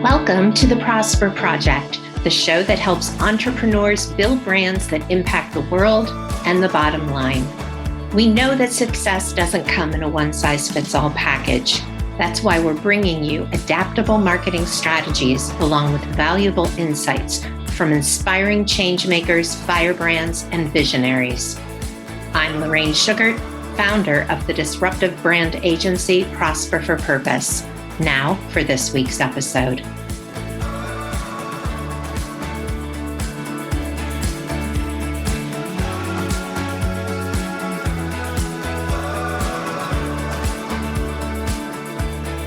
Welcome to the Prosper Project, the show that helps entrepreneurs build brands that impact the world and the bottom line. We know that success doesn't come in a one-size-fits-all package. That's why we're bringing you adaptable marketing strategies along with valuable insights from inspiring changemakers, firebrands, and visionaries. I'm Lorraine Sugart, founder of the disruptive brand agency Prosper for Purpose. Now for this week's episode.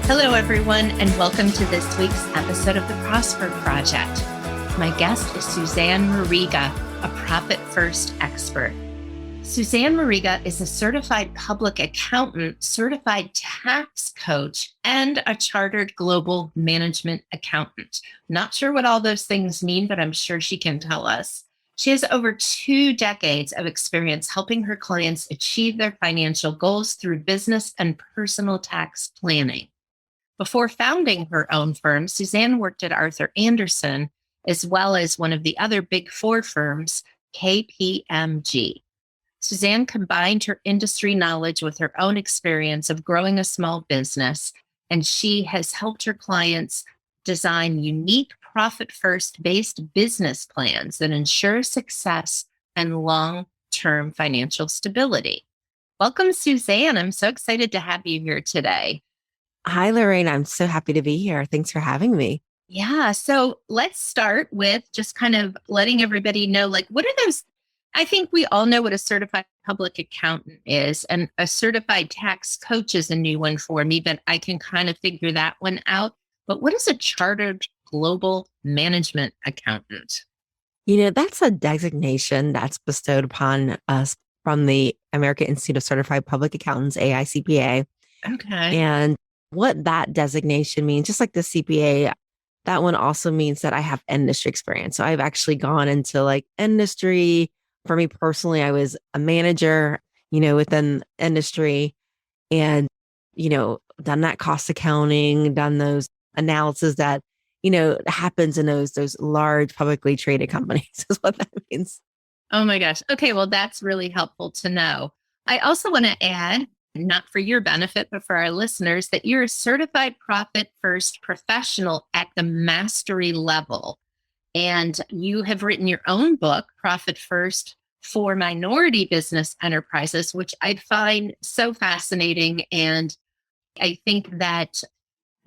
Hello, everyone, and welcome to this week's episode of the Prosper Project. My guest is Susanne Mariga, a Profit First expert. Susanne Mariga is a certified public accountant, certified tax coach, and a chartered global management accountant. Not sure what all those things mean, but I'm sure she can tell us. She has over 2 decades of experience helping her clients achieve their financial goals through business and personal tax planning. Before founding her own firm, Susanne worked at Arthur Andersen, as well as one of the other Big Four firms, KPMG. Susanne combined her industry knowledge with her own experience of growing a small business, and she has helped her clients design unique profit-first based business plans that ensure success and long-term financial stability. Welcome, Susanne. I'm so excited to have you here today. Hi, Lorraine. I'm so happy to be here. Thanks for having me. Yeah. So let's start with just kind of letting everybody know, what are those? I think we all know what a certified public accountant is, and a certified tax coach is a new one for me, but I can kind of figure that one out. But what is a chartered global management accountant? That's a designation that's bestowed upon us from the American Institute of Certified Public Accountants, AICPA. Okay. And what that designation means, just like the CPA, that one also means that I have industry experience. So I've actually gone into industry. For me personally, I was a manager, within industry and, done that cost accounting, done those analysis that, happens in those large publicly traded companies is what that means. Oh my gosh. Okay. Well, that's really helpful to know. I also want to add, not for your benefit, but for our listeners, that you're a certified profit first professional at the mastery level. And you have written your own book, Profit First for Minority Business Enterprises, which I find so fascinating. And I think that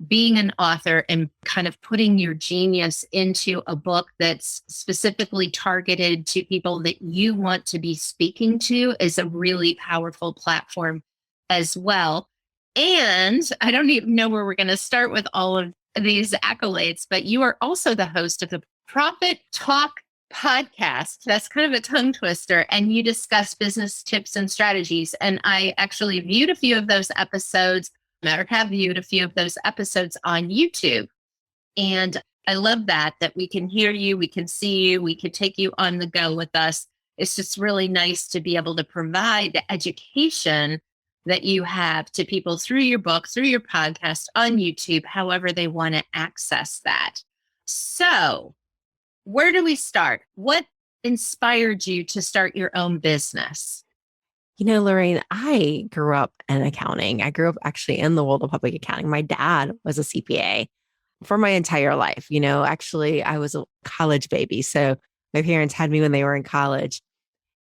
being an author and kind of putting your genius into a book that's specifically targeted to people that you want to be speaking to is a really powerful platform as well. And I don't even know where we're going to start with all of these accolades, but you are also the host of the Profit Talk podcast. That's kind of a tongue twister. And you discuss business tips and strategies. And I actually viewed a few of those episodes, or have viewed a few of those episodes on YouTube. And I love that we can hear you, we can see you, we can take you on the go with us. It's just really nice to be able to provide the education that you have to people through your book, through your podcast, on YouTube, however they want to access that. So where do we start? What inspired you to start your own business? Lorraine, I grew up in accounting. I grew up actually in the world of public accounting. My dad was a CPA for my entire life. Actually, I was a college baby. So my parents had me when they were in college.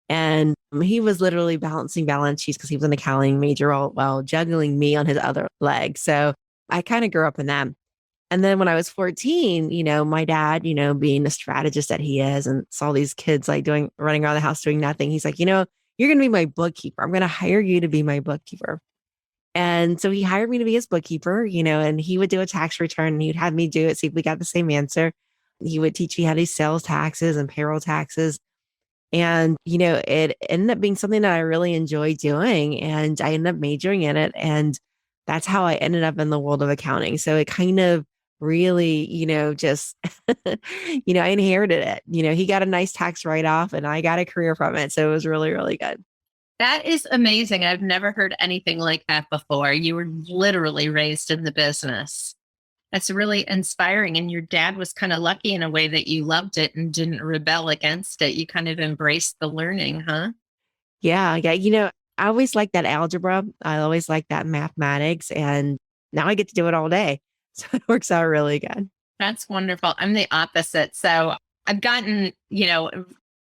And he was literally balancing balance sheets because he was an accounting major while juggling me on his other leg. So I kind of grew up in that. And then when I was 14, my dad, being the strategist that he is and saw these kids running around the house doing nothing. He's like, you're going to be my bookkeeper. I'm going to hire you to be my bookkeeper. And so he hired me to be his bookkeeper, and he would do a tax return and he'd have me do it. See if we got the same answer. He would teach me how to do sales taxes and payroll taxes. And, it ended up being something that I really enjoyed doing. And I ended up majoring in it. And that's how I ended up in the world of accounting. So it kind of really, just, I inherited it. He got a nice tax write-off and I got a career from it. So it was really, really good. That is amazing. I've never heard anything like that before. You were literally raised in the business. That's really inspiring. And your dad was kind of lucky in a way that you loved it and didn't rebel against it. You kind of embraced the learning, huh? Yeah. Yeah. I always liked that algebra. I always liked that mathematics. And now I get to do it all day. So it works out really good. That's wonderful. I'm the opposite. So I've gotten,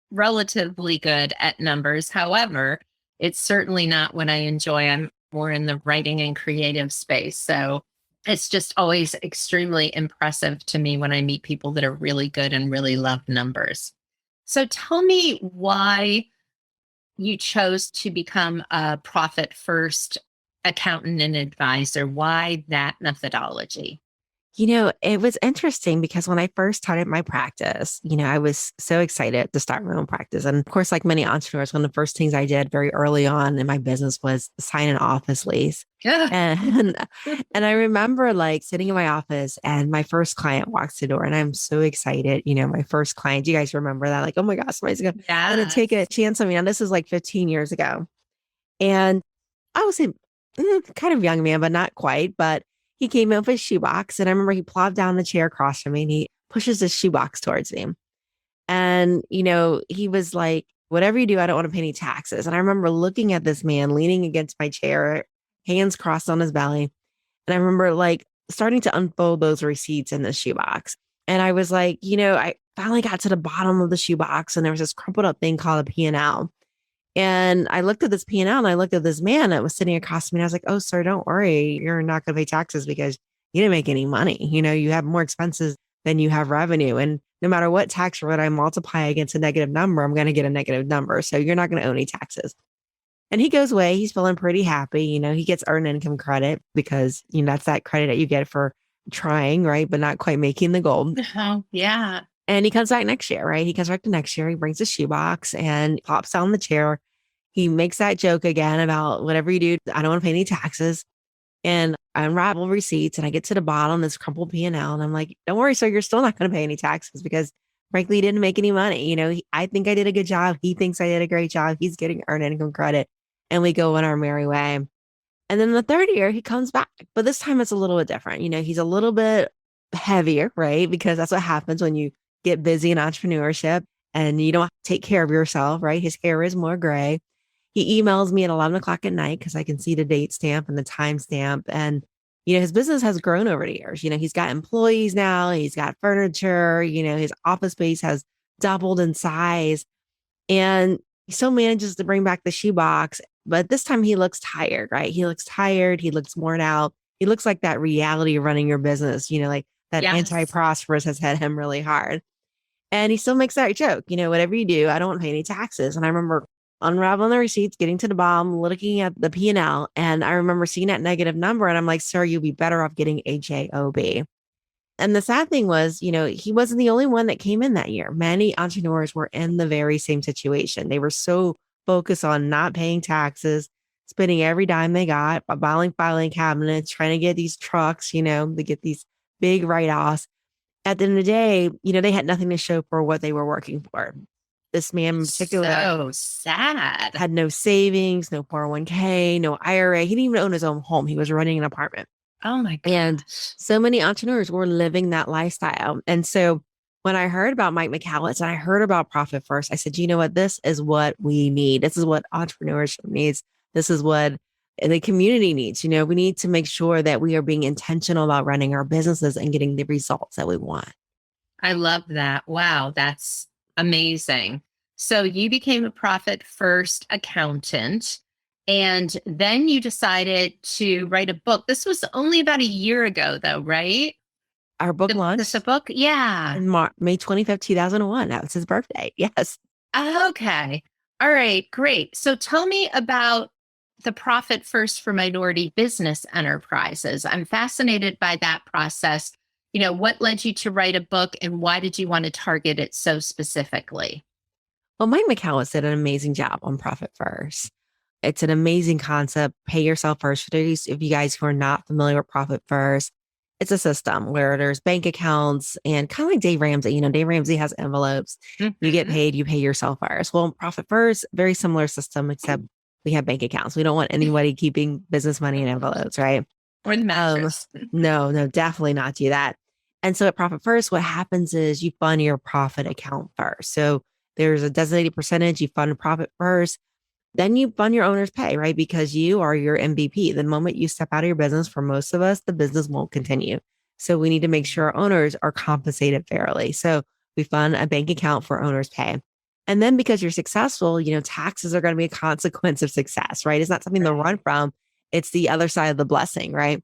relatively good at numbers. However, it's certainly not what I enjoy. I'm more in the writing and creative space. So it's just always extremely impressive to me when I meet people that are really good and really love numbers. So tell me why you chose to become a profit first accountant and advisor. Why that methodology? It was interesting because when I first started my practice, I was so excited to start my own practice. And of course, like many entrepreneurs, one of the first things I did very early on in my business was sign an office lease. Yeah. And and I remember like sitting in my office and my first client walks the door and I'm so excited. My first client, do you guys remember that? Like, oh my gosh, somebody's gonna take a Yes. chance on me. And this is like 15 years ago. And I was a kind of young man, but not quite. But he came in with his shoebox. And I remember he plopped down the chair across from me and he pushes his shoebox towards me. And, he was like, whatever you do, I don't want to pay any taxes. And I remember looking at this man leaning against my chair, hands crossed on his belly. And I remember like starting to unfold those receipts in the shoebox. And I was like, I finally got to the bottom of the shoebox and there was this crumpled up thing called a P&L. And I looked at this P&L and I looked at this man that was sitting across from me. And I was like, oh, sir, don't worry. You're not going to pay taxes because you didn't make any money. You have more expenses than you have revenue. And no matter what tax rate I multiply against a negative number, I'm going to get a negative number. So you're not going to owe any taxes. And he goes away. He's feeling pretty happy. He gets earned income credit because, that's that credit that you get for trying, right? But not quite making the goal. Oh, yeah. And he comes back next year, right? He comes back to next year. He brings his shoebox and pops down the chair. He makes that joke again about whatever you do, I don't want to pay any taxes. And I unravel receipts and I get to the bottom, this crumpled P&L. And I'm like, don't worry, sir, you're still not going to pay any taxes because frankly, he didn't make any money. I think I did a good job. He thinks I did a great job. He's getting earned income credit and we go on our merry way. And then the third year he comes back, but this time it's a little bit different. He's a little bit heavier, right? Because that's what happens when you get busy in entrepreneurship and you don't take care of yourself, right? His hair is more gray. He emails me at 11 o'clock at night because I can see the date stamp and the time stamp. And, his business has grown over the years. He's got employees now, he's got furniture, his office space has doubled in size. And he still manages to bring back the shoebox. But this time he looks tired, right? He looks tired. He looks worn out. He looks like that reality of running your business, like that Yes. anti-prosperous has hit him really hard. And he still makes that joke, whatever you do, I don't want to pay any taxes. And I remember unraveling the receipts, getting to the bottom, looking at the P&L. And I remember seeing that negative number. And I'm like, sir, you'd be better off getting a JOB. And the sad thing was, he wasn't the only one that came in that year. Many entrepreneurs were in the very same situation. They were so focused on not paying taxes, spending every dime they got, buying filing cabinets, trying to get these trucks, to get these big write-offs. At the end of the day, they had nothing to show for what they were working for. This man in particular So sad. had no savings, no 401k, no IRA. He didn't even own his own home. He was renting an apartment. Oh my And gosh. so many entrepreneurs were living that lifestyle. And so when I heard about Mike McCallum and I heard about Profit First, I said, you know what? This is what we need. This is what entrepreneurship needs. This is what the community needs. We need to make sure that we are being intentional about running our businesses and getting the results that we want. I love that. Wow, that's amazing. So you became a profit first accountant and then you decided to write a book. This was only about a year ago though, right? Our book This a launched book? Yeah. in May 25th, 2001. That was his birthday. Yes. Okay. All right, great. So tell me about the Profit First for Minority Business Enterprises. I'm fascinated by that process. What led you to write a book and why did you want to target it so specifically? Well, Mike McCallum did an amazing job on Profit First. It's an amazing concept. Pay yourself first. For those of you guys who are not familiar with Profit First, it's a system where there's bank accounts and kind of like Dave Ramsey. Dave Ramsey has envelopes. You get Mhm. paid, you pay yourself first. Well, Profit First, very similar system, except we have bank accounts. We don't want anybody keeping business money in envelopes, right? Or the Um, mattress. no, no, definitely not do that. And so at Profit First, what happens is you fund your profit account first. So there's a designated percentage, you fund profit first, then you fund your owner's pay, right? Because you are your MVP. The moment you step out of your business, for most of us, the business won't continue. So we need to make sure our owners are compensated fairly. So we fund a bank account for owner's pay. And then because you're successful, taxes are going to be a consequence of success, right? It's not something to run from. It's the other side of the blessing, right?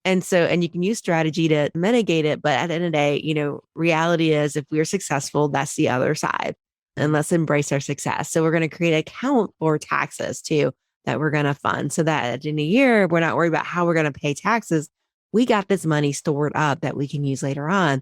And you can use strategy to mitigate it. But at the end of the day, reality is if we're successful, that's the other side. And let's embrace our success. So we're going to create an account for taxes too that we're going to fund so that in a year, we're not worried about how we're going to pay taxes. We got this money stored up that we can use later on.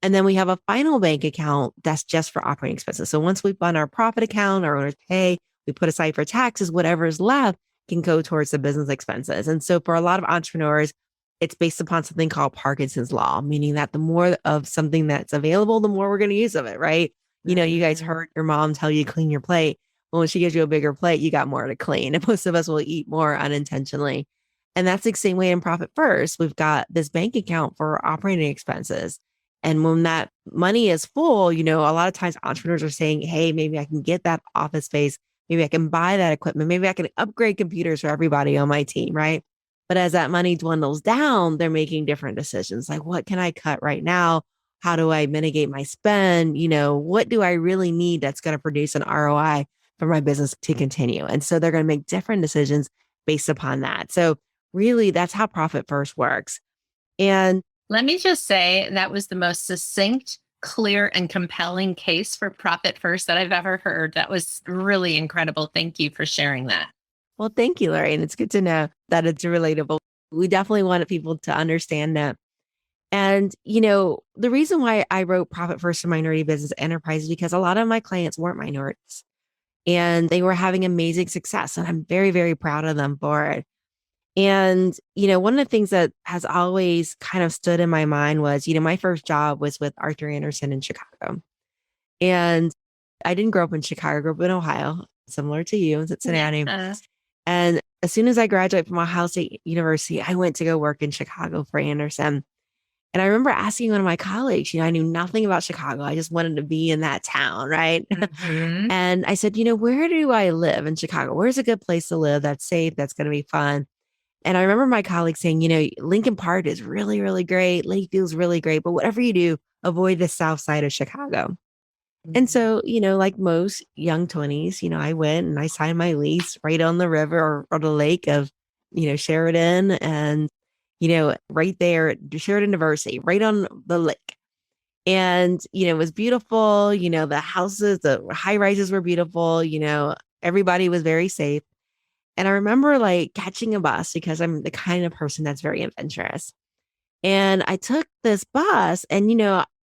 And then we have a final bank account that's just for operating expenses. So once we fund our profit account, our owners pay, we put aside for taxes, whatever is left can go towards the business expenses. And so for a lot of entrepreneurs, it's based upon something called Parkinson's law, meaning that the more of something that's available, the more we're going to use of it, right? You guys heard your mom tell you to clean your plate. Well, when she gives you a bigger plate, you got more to clean. And most of us will eat more unintentionally. And that's the same way in Profit First. We've got this bank account for operating expenses. And when that money is full, a lot of times entrepreneurs are saying, hey, maybe I can get that office space. Maybe I can buy that equipment. Maybe I can upgrade computers for everybody on my team, right? But as that money dwindles down, they're making different decisions. Like, what can I cut right now? How do I mitigate my spend? What do I really need that's going to produce an ROI for my business to continue? And so they're going to make different decisions based upon that. So really, that's how Profit First works. And Let me just say that was the most succinct, clear, and compelling case for Profit First that I've ever heard. That was really incredible. Thank you for sharing that. well, thank you, Lorraine. It's good to know that it's relatable. We definitely wanted people to understand that. And, the reason why I wrote Profit First for Minority Business Enterprise is because a lot of my clients weren't minorities and they were having amazing success. And I'm very, very proud of them for it. And, one of the things that has always kind of stood in my mind was, my first job was with Arthur Andersen in Chicago. And I didn't grow up in Chicago, I grew up in Ohio, similar to you in Cincinnati. Yeah. And as soon as I graduated from Ohio State University, I went to go work in Chicago for Andersen. And I remember asking one of my colleagues, I knew nothing about Chicago. I just wanted to be in that town, right? Mhm. And I said, where do I live in Chicago? Where's a good place to live that's safe, that's going to be fun? And I remember my colleague saying, Lincoln Park is really, really great. Lakeview really great. But whatever you do, avoid the south side of Chicago. And so, like most young 20s, I went and I signed my lease right on the river or the lake of, Sheridan and, right there, Sheridan University, right on the lake. And, it was beautiful. The houses, the high rises were beautiful. Everybody was very safe. And I remember like catching a bus because I'm the kind of person that's very adventurous. And I took this bus and,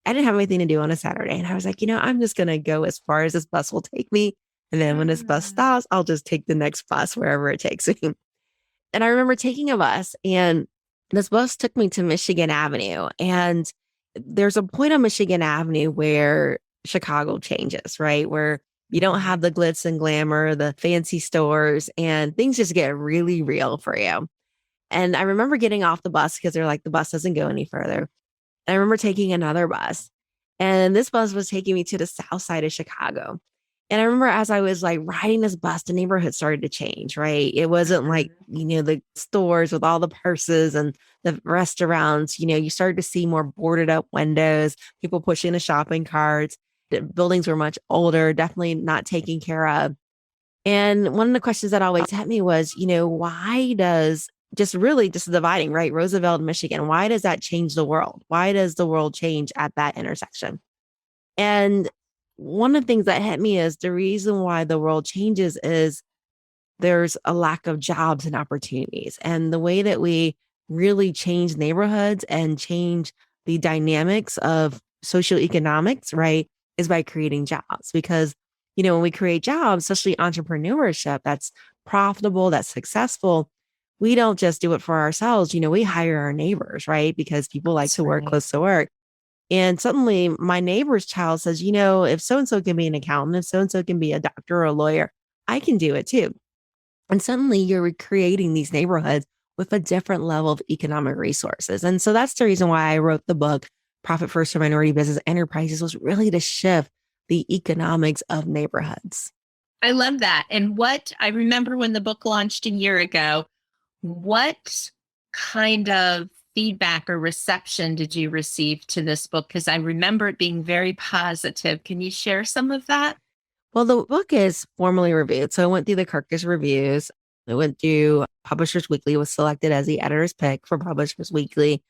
I didn't have anything to do on a Saturday. And I was like, I'm just going to go as far as this bus will take me. And then when this bus stops, I'll just take the next bus wherever it takes me. And I remember taking a bus and this bus took me to Michigan Avenue. And there's a point on Michigan Avenue where Chicago changes, right? Where you don't have the glitz and glamour, the fancy stores, and things just get really real for you. And I remember getting off the bus because they're like, the bus doesn't go any further. And I remember taking another bus, and this bus was taking me to the south side of Chicago. And I remember as I was like riding this bus, the neighborhood started to change, right? It wasn't like, the stores with all the purses and the restaurants, you started to see more boarded up windows, people pushing the shopping carts. The buildings were much older, definitely not taken care of. And one of the questions that always hit me was, why does just dividing, right? Roosevelt, Michigan, why does that change the world? Why does the world change at that intersection? And one of the things that hit me is the reason why the world changes is there's a lack of jobs and opportunities. And the way that we really change neighborhoods and change the dynamics of socioeconomics, right, is by creating jobs. Because, when we create jobs, especially entrepreneurship that's profitable, that's successful, we don't just do it for ourselves. We hire our neighbors, right? Because people like to work close to work. And suddenly my neighbor's child says, if so-and-so can be an accountant, if so-and-so can be a doctor or a lawyer, I can do it too. And suddenly you're creating these neighborhoods with a different level of economic resources. And so that's the reason why I wrote the book, Profit First for Minority Business Enterprises, was really to shift the economics of neighborhoods. I love that. And what I remember when the book launched a year ago, what kind of feedback or reception did you receive to this book? Because I remember it being very positive. Can you share some of that? Well, the book is formally reviewed. So I went through the Kirkus reviews. I went through Publishers Weekly, was selected as the editor's pick for Publishers Weekly.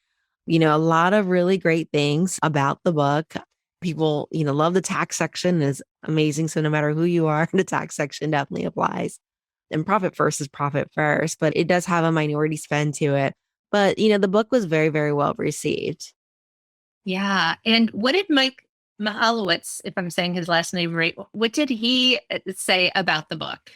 A lot of really great things about the book. People, love the tax section is amazing. So no matter who you are, the tax section definitely applies. And profit first is profit first, but it does have a minority spin to it. But, the book was very, very well received. Yeah. And what did Mike Mihalowicz, if I'm saying his last name right, what did he say about the book?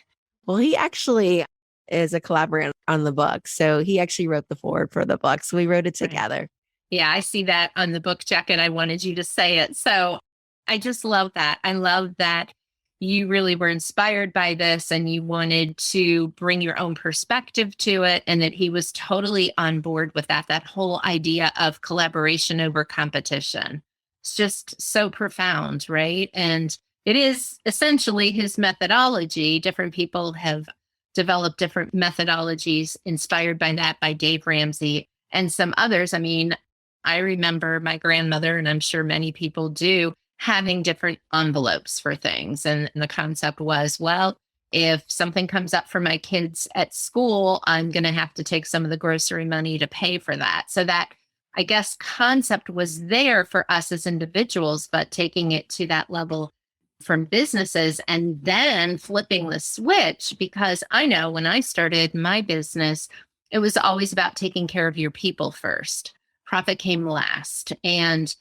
Well, he actually is a collaborator on the book. So he actually wrote the foreword for the book. So we wrote it Right. together. Yeah, I see that on the book jacket. I wanted you to say it. So I just love that. I love that you really were inspired by this and you wanted to bring your own perspective to it, and that he was totally on board with that whole idea of collaboration over competition. It's just so profound, right? And it is essentially his methodology. Different people have developed different methodologies inspired by that, by Dave Ramsey and some others. I mean, I remember my grandmother, and I'm sure many people do, having different envelopes for things. And the concept was, well, if something comes up for my kids at school, I'm going to have to take some of the grocery money to pay for that. So that, I guess, concept was there for us as individuals, but taking it to that level from businesses and then flipping the switch, because I know when I started my business, it was always about taking care of your people first. Profit came last. And,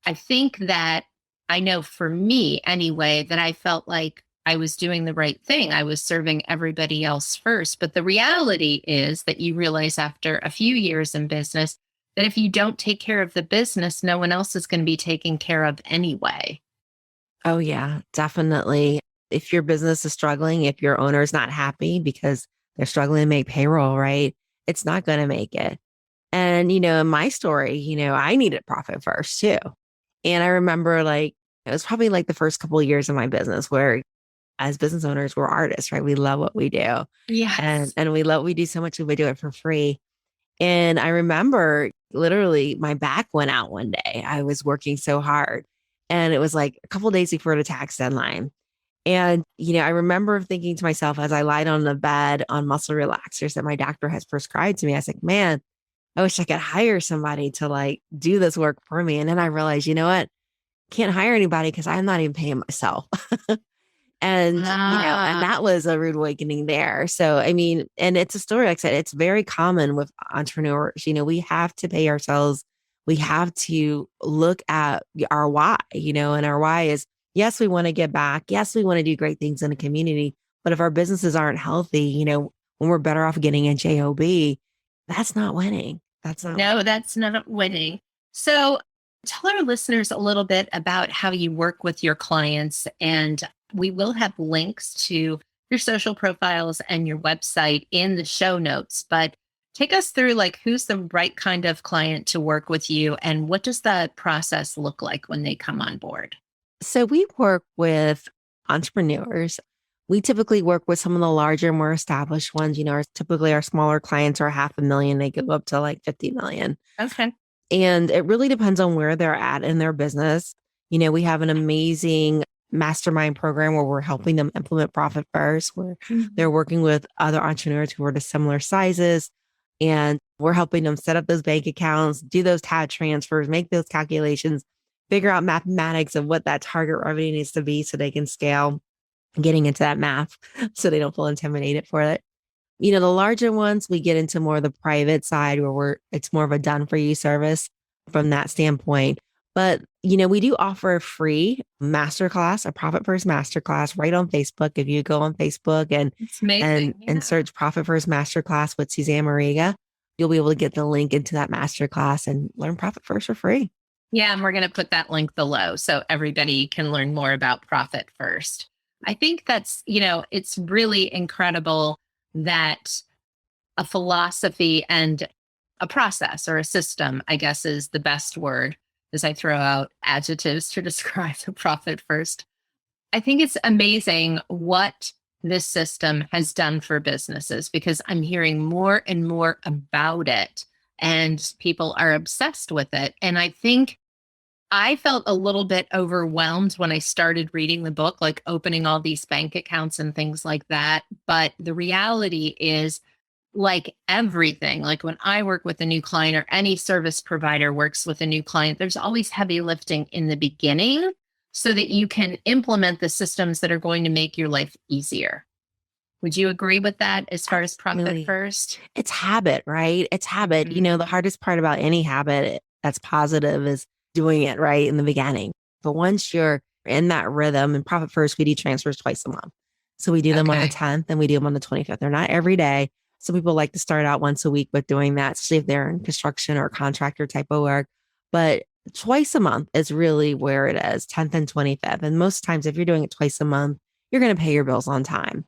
I think that I know for me anyway, that I felt like I was doing the right thing. I was serving everybody else first. But the reality is that you realize after a few years in business that if you don't take care of the business, no one else is going to be taken care of anyway. Oh, yeah, definitely. If your business is struggling, if your owner is not happy because they're struggling to make payroll, right? It's not going to make it. And, in my story, I needed profit first too. And I remember it was probably like the first couple of years of my business where as business owners, we're artists, right? We love what we do. Yes. And we do so much, we do it for free. And I remember literally my back went out one day. I was working so hard. And it was like a couple of days before the tax deadline. And, I remember thinking to myself as I lied on the bed on muscle relaxers that my doctor has prescribed to me, I was like, man, I wish I could hire somebody to do this work for me. And then I realized, you know what? Can't hire anybody because I'm not even paying myself. And Ah, that was a rude awakening there. So, I mean, and it's a story, like I said, it's very common with entrepreneurs. We have to pay ourselves. We have to look at our why, and our why is, yes, we want to give back. Yes, we want to do great things in the community. But if our businesses aren't healthy, when we're better off getting a job, that's not winning. That's not winning. no, that's not winning. So tell our listeners a little bit about how you work with your clients. And we will have links to your social profiles and your website in the show notes. But take us through who's the right kind of client to work with you, and what does that process look like when they come on board? So we work with entrepreneurs. We typically work with some of the larger, more established ones. Typically our smaller clients are 500,000. They go up to 50 million. Okay. And it really depends on where they're at in their business. We have an amazing mastermind program where we're helping them implement profit first, where they're working with other entrepreneurs who are to similar sizes. And we're helping them set up those bank accounts, do those tab transfers, make those calculations, figure out mathematics of what that target revenue needs to be so they can scale, getting into that math so they don't feel intimidated for it. The larger ones, we get into more of the private side where it's more of a done for you service from that standpoint. But, we do offer a free masterclass, a Profit First Masterclass right on Facebook. If you go on Facebook It's amazing. and search Profit First Masterclass with Susanne Mariga, you'll be able to get the link into that masterclass and learn Profit First for free. Yeah, and we're going to put that link below so everybody can learn more about Profit First. I think that's, it's really incredible that a philosophy and a process or a system, I guess is the best word as I throw out adjectives to describe the profit first. I think it's amazing what this system has done for businesses because I'm hearing more and more about it and people are obsessed with it. And I think I felt a little bit overwhelmed when I started reading the book, like opening all these bank accounts and things like that. But the reality is, like everything, like when I work with a new client or any service provider works with a new client, there's always heavy lifting in the beginning so that you can implement the systems that are going to make your life easier. Would you agree with that as far as profit Absolutely. first? It's habit, right? It's habit. Mhm. The hardest part about any habit that's positive is doing it right in the beginning. But once you're in that rhythm, and Profit First, we do transfers twice a month. So we do them on the Okay. 10th and we do them on the 25th. They're not every day. Some people like to start out once a week with doing that, especially if they're in construction or contractor type of work. But twice a month is really where it is, 10th and 25th. And most times, if you're doing it twice a month, you're going to pay your bills on time.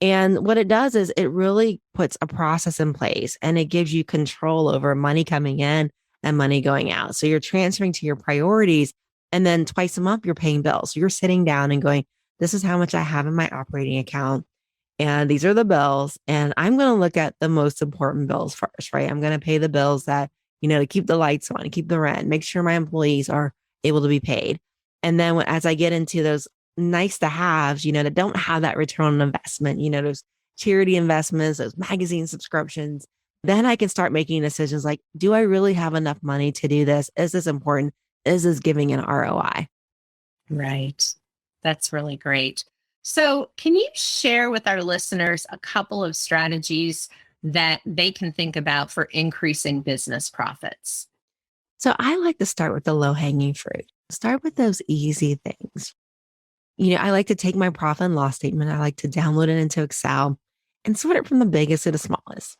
And what it does is it really puts a process in place and it gives you control over money coming in and money going out. So you're transferring to your priorities. And then twice a month, you're paying bills. So you're sitting down and going, this is how much I have in my operating account. And these are the bills. And I'm going to look at the most important bills first, right? I'm going to pay the bills that, to keep the lights on, keep the rent, make sure my employees are able to be paid. And then as I get into those nice to haves, that don't have that return on investment, those charity investments, those magazine subscriptions, then I can start making decisions like, do I really have enough money to do this? Is this important? Is this giving an ROI? Right. That's really great. So, can you share with our listeners a couple of strategies that they can think about for increasing business profits? So I like to start with the low hanging fruit. Start with those easy things. I like to take my profit and loss statement. I like to download it into Excel and sort it from the biggest to the smallest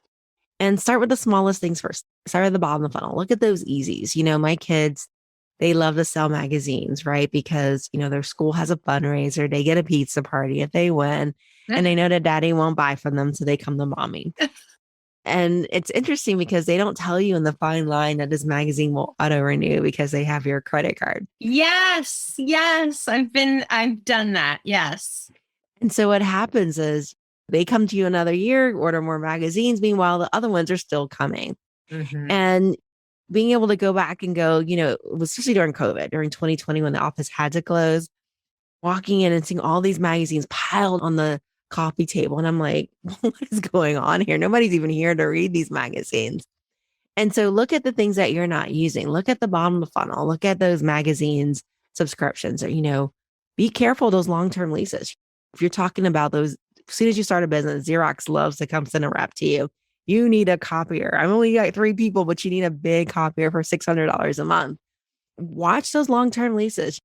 and start with the smallest things first. Start at the bottom of the funnel. Look at those easies. My kids, they love to sell magazines, right? Because, their school has a fundraiser. They get a pizza party if they win and they know that daddy won't buy from them. So they come to mommy. And it's interesting because they don't tell you in the fine line that this magazine will auto renew because they have your credit card. Yes, yes, I've done that. Yes. And so what happens is they come to you another year, order more magazines. Meanwhile, the other ones are still coming. Hmm. And being able to go back and go, especially during COVID, during 2020, when the office had to close, walking in and seeing all these magazines piled on the coffee table. And I'm like, what is going on here? Nobody's even here to read these magazines. And so look at the things that you're not using. Look at the bottom of the funnel. Look at those magazines subscriptions or, be careful of those long-term leases. If you're talking about those, as soon as you start a business, Xerox loves to come send a rep to you. You need a copier. I've only got 3 people, but you need a big copier for $600 a month. Watch those long-term leases.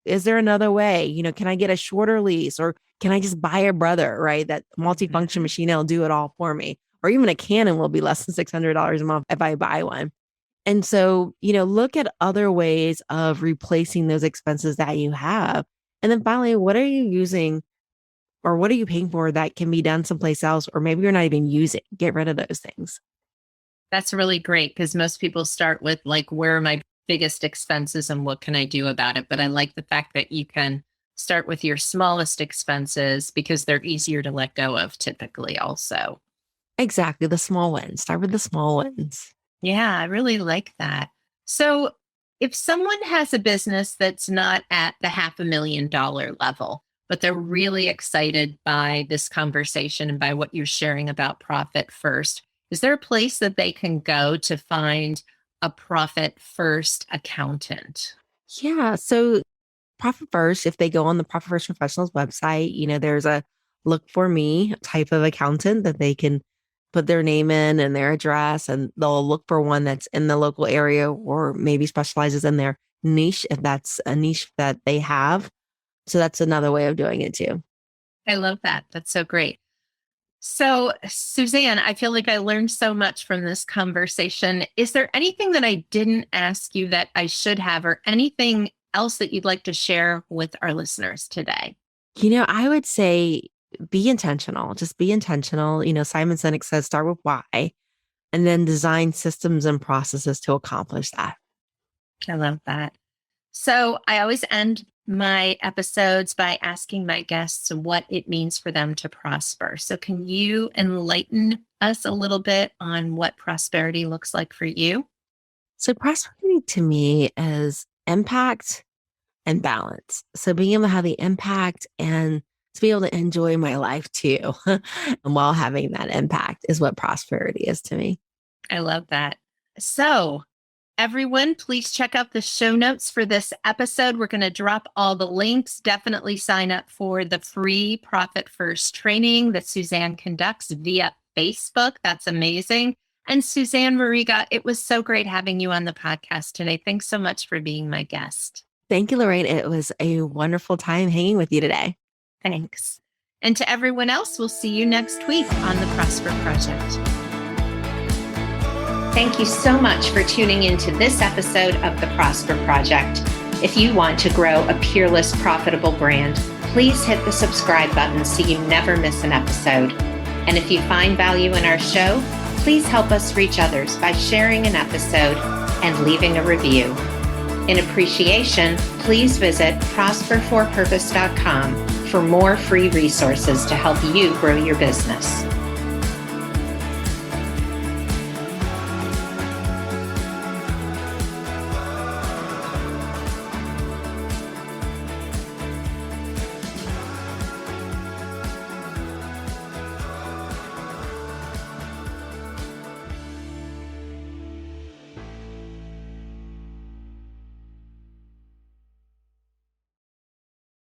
Is there another way? Can I get a shorter lease or can I just buy a brother, right? That multifunction machine will do it all for me. Or even a Canon will be less than $600 a month if I buy one. And so, look at other ways of replacing those expenses that you have. And then finally, what are you using or what are you paying for that can be done someplace else? Or maybe you're not even using. Get rid of those things. That's really great because most people start with like, where are my biggest expenses and what can I do about it? But I like the fact that you can start with your smallest expenses because they're easier to let go of typically also. Exactly. The small wins. Start with the small wins. Yeah, I really like that. So, if someone has a business that's not at the $500,000 level, but they're really excited by this conversation and by what you're sharing about profit first, is there a place that they can go to find a profit first accountant? Yeah. So Profit First, if they go on the Profit First Professionals website, there's a look for me type of accountant that they can put their name in and their address, and they'll look for one that's in the local area or maybe specializes in their niche if that's a niche that they have. So that's another way of doing it too. I love that. That's so great. So, Suzanne, I feel like I learned so much from this conversation. Is there anything that I didn't ask you that I should have, or anything else that you'd like to share with our listeners today? I would say be intentional. Just be intentional. Simon Sinek says start with why and then design systems and processes to accomplish that. I love that. So I always end my episodes by asking my guests what it means for them to prosper. So can you enlighten us a little bit on what prosperity looks like for you? So prosperity to me is impact and balance. So being able to have the impact and to be able to enjoy my life too, and while having that impact is what prosperity is to me. I love that. So everyone, please check out the show notes for this episode. We're going to drop all the links. Definitely sign up for the free Profit First training that Susanne conducts via Facebook. That's amazing. And Susanne Mariga, it was so great having you on the podcast today. Thanks so much for being my guest. Thank you, Lorraine. It was a wonderful time hanging with you today. Thanks. And to everyone else, we'll see you next week on the Prosper Project. Thank you so much for tuning into this episode of the Prosper Project. If you want to grow a peerless, profitable brand, please hit the subscribe button so you never miss an episode. And if you find value in our show, please help us reach others by sharing an episode and leaving a review. In appreciation, please visit prosperforpurpose.com for more free resources to help you grow your business.